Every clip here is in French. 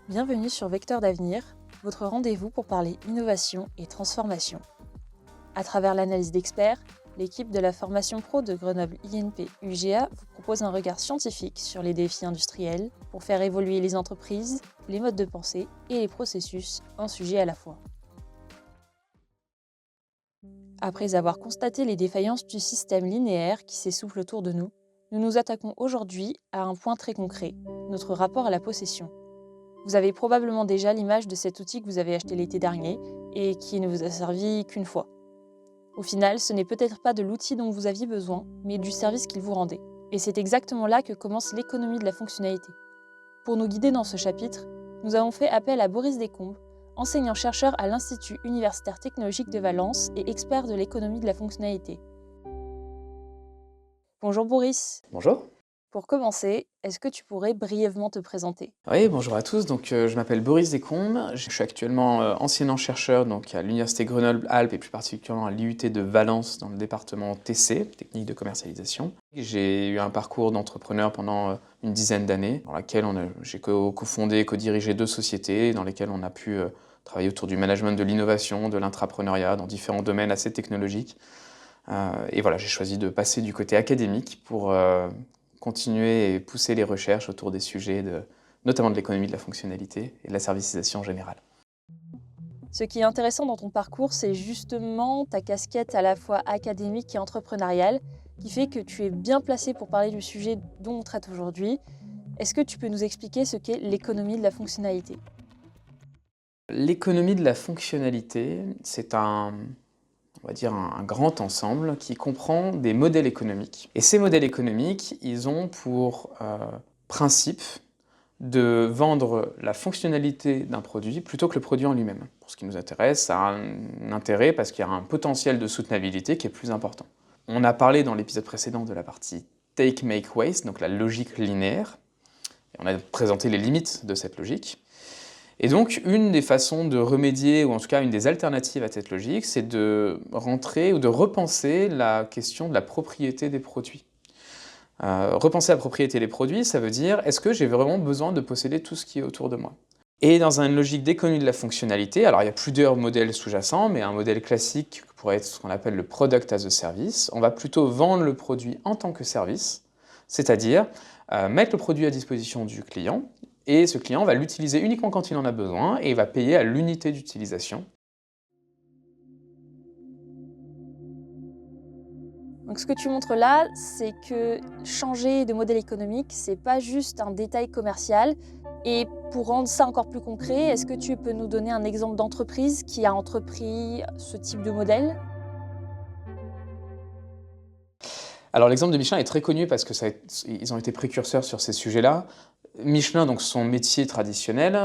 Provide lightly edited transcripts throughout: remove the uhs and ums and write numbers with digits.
Bienvenue sur Vecteur d'avenir, votre rendez-vous pour parler innovation et transformation. À travers l'analyse d'experts, l'équipe de la formation pro de Grenoble INP UGA vous propose un regard scientifique sur les défis industriels pour faire évoluer les entreprises, les modes de pensée et les processus, un sujet à la fois. Après avoir constaté les défaillances du système linéaire qui s'essouffle autour de nous, nous nous attaquons aujourd'hui à un point très concret, notre rapport à la possession. Vous avez probablement déjà l'image de cet outil que vous avez acheté l'été dernier et qui ne vous a servi qu'une fois. Au final, ce n'est peut-être pas de l'outil dont vous aviez besoin, mais du service qu'il vous rendait. Et c'est exactement là que commence l'économie de la fonctionnalité. Pour nous guider dans ce chapitre, nous avons fait appel à Boris Descombes, enseignant-chercheur à l'Institut universitaire technologique de Valence et expert de l'économie de la fonctionnalité. Bonjour Boris. Bonjour. Pour commencer, est-ce que tu pourrais brièvement te présenter ? Oui, bonjour à tous. Je m'appelle Boris Descombes. Je suis actuellement enseignant-chercheur à l'Université Grenoble-Alpes et plus particulièrement à l'IUT de Valence dans le département TC, technique de commercialisation. J'ai eu un parcours d'entrepreneur pendant une dizaine d'années dans laquelle j'ai cofondé et co-dirigé 2 sociétés dans lesquelles on a pu travailler autour du management de l'innovation, de l'intrapreneuriat dans différents domaines assez technologiques. Et voilà, j'ai choisi de passer du côté académique pour continuer et pousser les recherches autour des sujets, notamment de l'économie de la fonctionnalité et de la servicisation générale. Ce qui est intéressant dans ton parcours, c'est justement ta casquette à la fois académique et entrepreneuriale, qui fait que tu es bien placé pour parler du sujet dont on traite aujourd'hui. Est-ce que tu peux nous expliquer ce qu'est l'économie de la fonctionnalité ? L'économie de la fonctionnalité, c'est un grand ensemble qui comprend des modèles économiques. Et ces modèles économiques, ils ont pour principe de vendre la fonctionnalité d'un produit plutôt que le produit en lui-même. Pour ce qui nous intéresse, ça a un intérêt parce qu'il y a un potentiel de soutenabilité qui est plus important. On a parlé dans l'épisode précédent de la partie Take, Make, Waste, donc la logique linéaire. Et on a présenté les limites de cette logique. Et donc, une des façons de remédier, ou en tout cas une des alternatives à cette logique, c'est de rentrer ou de repenser la question de la propriété des produits. Repenser la propriété des produits, ça veut dire, est-ce que j'ai vraiment besoin de posséder tout ce qui est autour de moi ? Et dans une logique d'économie de la fonctionnalité, alors il y a plusieurs modèles sous-jacents, mais un modèle classique pourrait être ce qu'on appelle le product as a service. On va plutôt vendre le produit en tant que service, c'est-à-dire mettre le produit à disposition du client, et ce client va l'utiliser uniquement quand il en a besoin et il va payer à l'unité d'utilisation. Donc ce que tu montres là, c'est que changer de modèle économique, c'est pas juste un détail commercial. Et pour rendre ça encore plus concret, est-ce que tu peux nous donner un exemple d'entreprise qui a entrepris ce type de modèle ? Alors l'exemple de Michelin est très connu parce qu'ils ont été précurseurs sur ces sujets-là. Michelin, donc son métier traditionnel,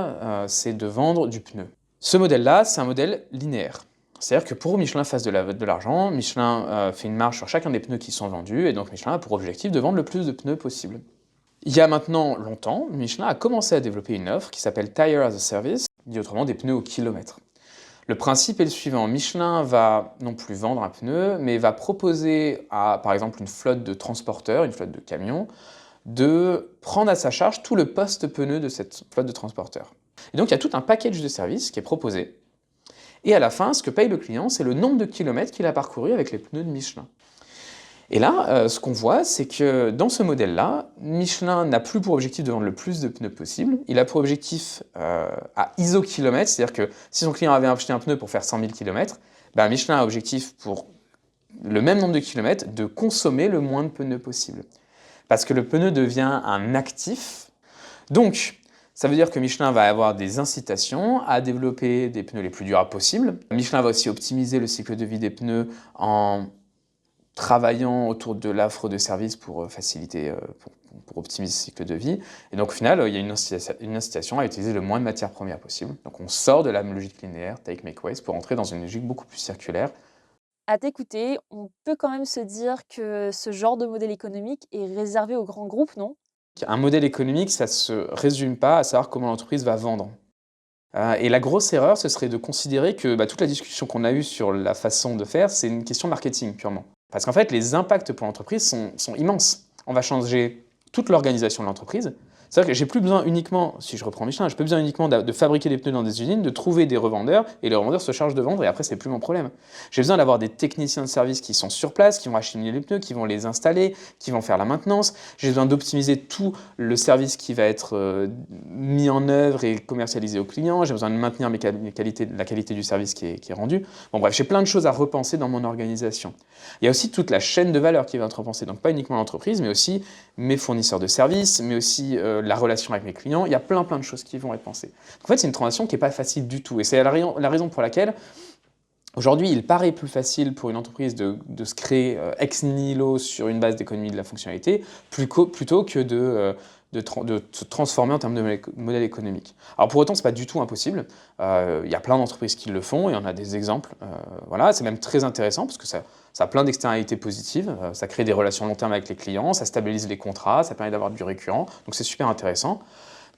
c'est de vendre du pneu. Ce modèle-là, c'est un modèle linéaire. C'est-à-dire que pour Michelin fasse de l'argent, Michelin fait une marge sur chacun des pneus qui sont vendus, et donc Michelin a pour objectif de vendre le plus de pneus possible. Il y a maintenant longtemps, Michelin a commencé à développer une offre qui s'appelle Tire as a Service, dit autrement des pneus au kilomètre. Le principe est le suivant, Michelin va non plus vendre un pneu, mais va proposer à, par exemple, une flotte de transporteurs, une flotte de camions, de prendre à sa charge tout le poste-pneu de cette flotte de transporteurs. Et donc il y a tout un package de services qui est proposé. Et à la fin, ce que paye le client, c'est le nombre de kilomètres qu'il a parcouru avec les pneus de Michelin. Et là, ce qu'on voit, c'est que dans ce modèle-là, Michelin n'a plus pour objectif de vendre le plus de pneus possible. Il a pour objectif à iso-kilomètres, c'est-à-dire que si son client avait acheté un pneu pour faire 100 000 km, Michelin a objectif pour le même nombre de kilomètres de consommer le moins de pneus possible. Parce que le pneu devient un actif. Donc, ça veut dire que Michelin va avoir des incitations à développer des pneus les plus durables possibles. Michelin va aussi optimiser le cycle de vie des pneus en travaillant autour de l'offre de services pour faciliter, pour optimiser ce cycle de vie. Et donc au final, il y a une incitation à utiliser le moins de matières premières possible. Donc on sort de la logique linéaire, take, make, waste, pour entrer dans une logique beaucoup plus circulaire. À t'écouter, on peut quand même se dire que ce genre de modèle économique est réservé aux grands groupes, non ? Un modèle économique, ça ne se résume pas à savoir comment l'entreprise va vendre. Et la grosse erreur, ce serait de considérer que toute la discussion qu'on a eue sur la façon de faire, c'est une question marketing purement. Parce qu'en fait, les impacts pour l'entreprise sont immenses. On va changer toute l'organisation de l'entreprise. C'est-à-dire que j'ai plus besoin uniquement, si je reprends Michelin, j'ai plus besoin uniquement de fabriquer des pneus dans des usines, de trouver des revendeurs, et les revendeurs se chargent de vendre, et après, c'est plus mon problème. J'ai besoin d'avoir des techniciens de service qui sont sur place, qui vont acheminer les pneus, qui vont les installer, qui vont faire la maintenance. J'ai besoin d'optimiser tout le service qui va être mis en œuvre et commercialisé aux clients. J'ai besoin de maintenir la qualité du service qui est rendu. Bon bref, j'ai plein de choses à repenser dans mon organisation. Il y a aussi toute la chaîne de valeur qui va être repensée, donc pas uniquement l'entreprise, mais aussi mes fournisseurs de services, mais aussi la relation avec mes clients. Il y a plein de choses qui vont être pensées. En fait, c'est une transition qui n'est pas facile du tout. Et c'est la raison pour laquelle, aujourd'hui, il paraît plus facile pour une entreprise de se créer ex nihilo sur une base d'économie de la fonctionnalité, plutôt que de se transformer en termes de modèle économique. Alors pour autant, ce n'est pas du tout impossible. Il y a plein d'entreprises qui le font, et on a des exemples. Voilà, c'est même très intéressant parce que ça a plein d'externalités positives. Ça crée des relations long terme avec les clients, ça stabilise les contrats, ça permet d'avoir du récurrent. Donc c'est super intéressant.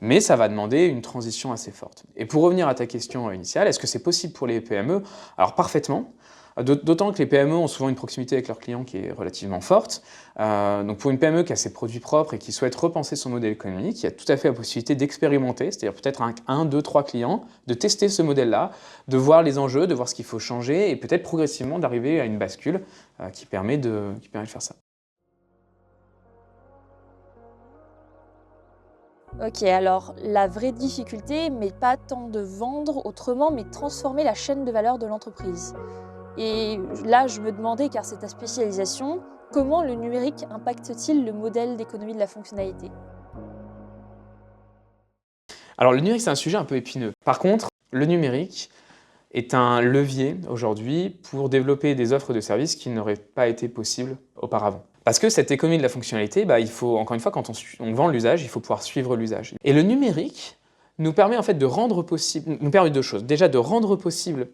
Mais ça va demander une transition assez forte. Et pour revenir à ta question initiale, est-ce que c'est possible pour les PME? Alors parfaitement. D'autant que les PME ont souvent une proximité avec leurs clients qui est relativement forte. Donc pour une PME qui a ses produits propres et qui souhaite repenser son modèle économique, il y a tout à fait la possibilité d'expérimenter, c'est-à-dire peut-être avec 1, 2, 3 clients, de tester ce modèle-là, de voir les enjeux, de voir ce qu'il faut changer et peut-être progressivement d'arriver à une bascule qui permet de faire ça. Ok, alors la vraie difficulté, mais pas tant de vendre autrement, mais de transformer la chaîne de valeur de l'entreprise. Et là, je me demandais, car c'est ta spécialisation, comment le numérique impacte-t-il le modèle d'économie de la fonctionnalité? Alors le numérique, c'est un sujet un peu épineux. Par contre, le numérique est un levier aujourd'hui pour développer des offres de services qui n'auraient pas été possibles auparavant. Parce que cette économie de la fonctionnalité, il faut, encore une fois, quand on vend l'usage, il faut pouvoir suivre l'usage. Et le numérique nous permet en fait nous permet deux choses. Déjà de rendre possible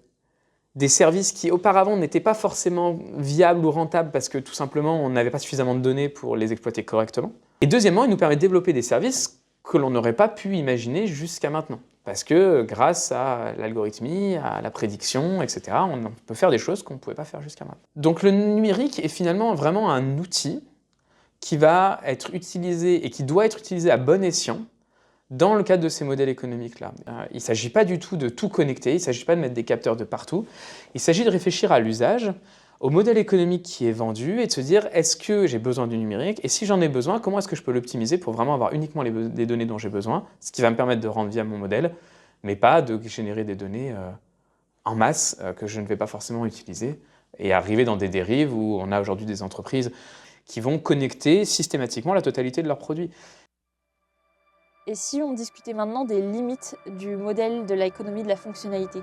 des services qui auparavant n'étaient pas forcément viables ou rentables parce que tout simplement on n'avait pas suffisamment de données pour les exploiter correctement. Et deuxièmement, il nous permet de développer des services que l'on n'aurait pas pu imaginer jusqu'à maintenant. Parce que grâce à l'algorithmie, à la prédiction, etc., on peut faire des choses qu'on ne pouvait pas faire jusqu'à maintenant. Donc le numérique est finalement vraiment un outil qui va être utilisé et qui doit être utilisé à bon escient dans le cadre de ces modèles économiques-là. Il ne s'agit pas du tout de tout connecter, il ne s'agit pas de mettre des capteurs de partout, il s'agit de réfléchir à l'usage, au modèle économique qui est vendu et de se dire est-ce que j'ai besoin du numérique et si j'en ai besoin, comment est-ce que je peux l'optimiser pour vraiment avoir uniquement les données dont j'ai besoin, ce qui va me permettre de rendre viable mon modèle, mais pas de générer des données en masse que je ne vais pas forcément utiliser et arriver dans des dérives où on a aujourd'hui des entreprises qui vont connecter systématiquement la totalité de leurs produits. Et si on discutait maintenant des limites du modèle de l'économie de la fonctionnalité?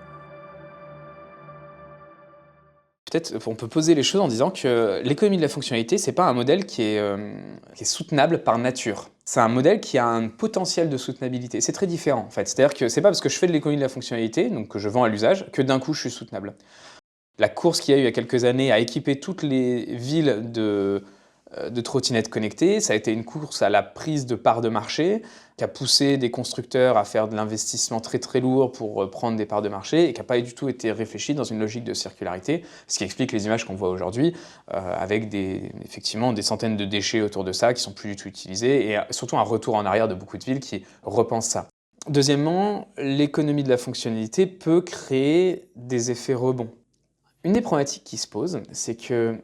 Peut-être on peut poser les choses en disant que l'économie de la fonctionnalité, ce n'est pas un modèle qui est soutenable par nature. C'est un modèle qui a un potentiel de soutenabilité. C'est très différent en fait. C'est-à-dire que ce n'est pas parce que je fais de l'économie de la fonctionnalité, donc que je vends à l'usage, que d'un coup je suis soutenable. La course qu'il y a eu il y a quelques années à équiper toutes les villes de trottinettes connectées, ça a été une course à la prise de parts de marché qui a poussé des constructeurs à faire de l'investissement très lourd pour prendre des parts de marché et qui n'a pas du tout été réfléchi dans une logique de circularité, ce qui explique les images qu'on voit aujourd'hui avec effectivement des centaines de déchets autour de ça qui ne sont plus du tout utilisés et surtout un retour en arrière de beaucoup de villes qui repensent ça. Deuxièmement, l'économie de la fonctionnalité peut créer des effets rebonds. Une des problématiques qui se pose, c'est que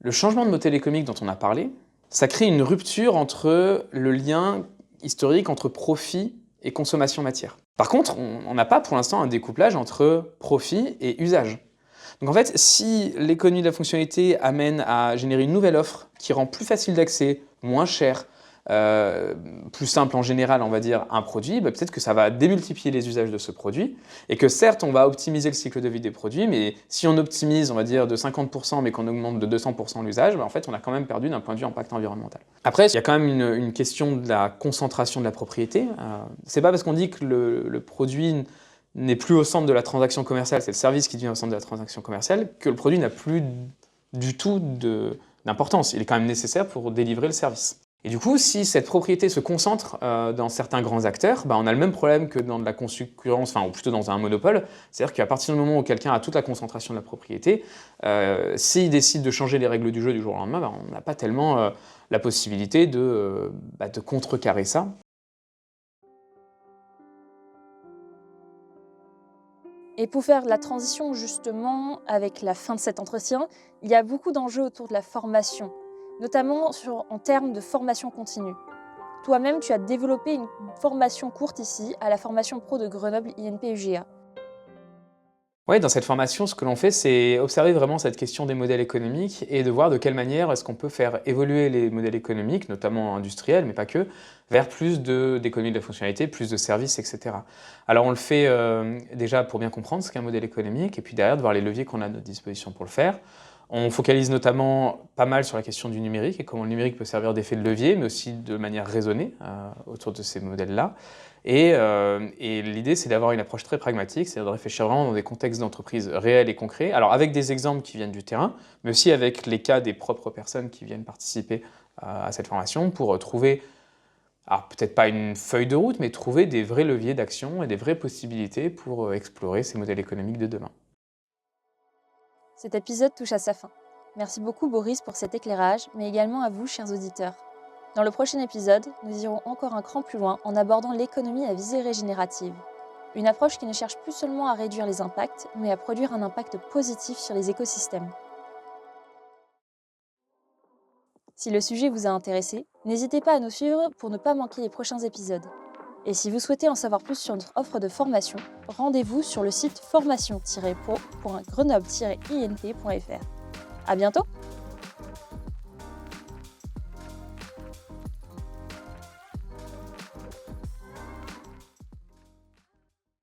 le changement de modèle économique dont on a parlé, ça crée une rupture entre le lien historique entre profit et consommation matière. Par contre, on n'a pas pour l'instant un découplage entre profit et usage. Donc en fait, si l'économie de la fonctionnalité amène à générer une nouvelle offre qui rend plus facile d'accès, moins cher, plus simple en général, on va dire, un produit, peut-être que ça va démultiplier les usages de ce produit et que certes, on va optimiser le cycle de vie des produits, mais si on optimise, on va dire, de 50% mais qu'on augmente de 200% l'usage, en fait, on a quand même perdu d'un point de vue impact environnemental. Après, il y a quand même une question de la concentration de la propriété. C'est pas parce qu'on dit que le produit n'est plus au centre de la transaction commerciale, c'est le service qui devient au centre de la transaction commerciale, que le produit n'a plus du tout d'importance. Il est quand même nécessaire pour délivrer le service. Et du coup, si cette propriété se concentre dans certains grands acteurs, on a le même problème que dans de la concurrence, ou plutôt dans un monopole. C'est-à-dire qu'à partir du moment où quelqu'un a toute la concentration de la propriété, s'il décide de changer les règles du jeu du jour au lendemain, on n'a pas tellement la possibilité de contrecarrer ça. Et pour faire la transition justement avec la fin de cet entretien, il y a beaucoup d'enjeux autour de la formation, notamment en termes de formation continue. Toi-même, tu as développé une formation courte ici, à la formation pro de Grenoble INP-UGA. Oui, dans cette formation, ce que l'on fait, c'est observer vraiment cette question des modèles économiques et de voir de quelle manière est-ce qu'on peut faire évoluer les modèles économiques, notamment industriels, mais pas que, vers plus d'économie de la fonctionnalité, plus de services, etc. Alors on le fait déjà pour bien comprendre ce qu'est un modèle économique, et puis derrière de voir les leviers qu'on a à notre disposition pour le faire. On focalise notamment pas mal sur la question du numérique et comment le numérique peut servir d'effet de levier, mais aussi de manière raisonnée autour de ces modèles-là. Et l'idée, c'est d'avoir une approche très pragmatique, c'est-à-dire de réfléchir vraiment dans des contextes d'entreprise réels et concrets, alors avec des exemples qui viennent du terrain, mais aussi avec les cas des propres personnes qui viennent participer à cette formation pour trouver, alors peut-être pas une feuille de route, mais trouver des vrais leviers d'action et des vraies possibilités pour explorer ces modèles économiques de demain. Cet épisode touche à sa fin. Merci beaucoup Boris pour cet éclairage, mais également à vous, chers auditeurs. Dans le prochain épisode, nous irons encore un cran plus loin en abordant l'économie à visée régénérative. Une approche qui ne cherche plus seulement à réduire les impacts, mais à produire un impact positif sur les écosystèmes. Si le sujet vous a intéressé, n'hésitez pas à nous suivre pour ne pas manquer les prochains épisodes. Et si vous souhaitez en savoir plus sur notre offre de formation, rendez-vous sur le site formation-pro.grenoble-inp.fr. À bientôt!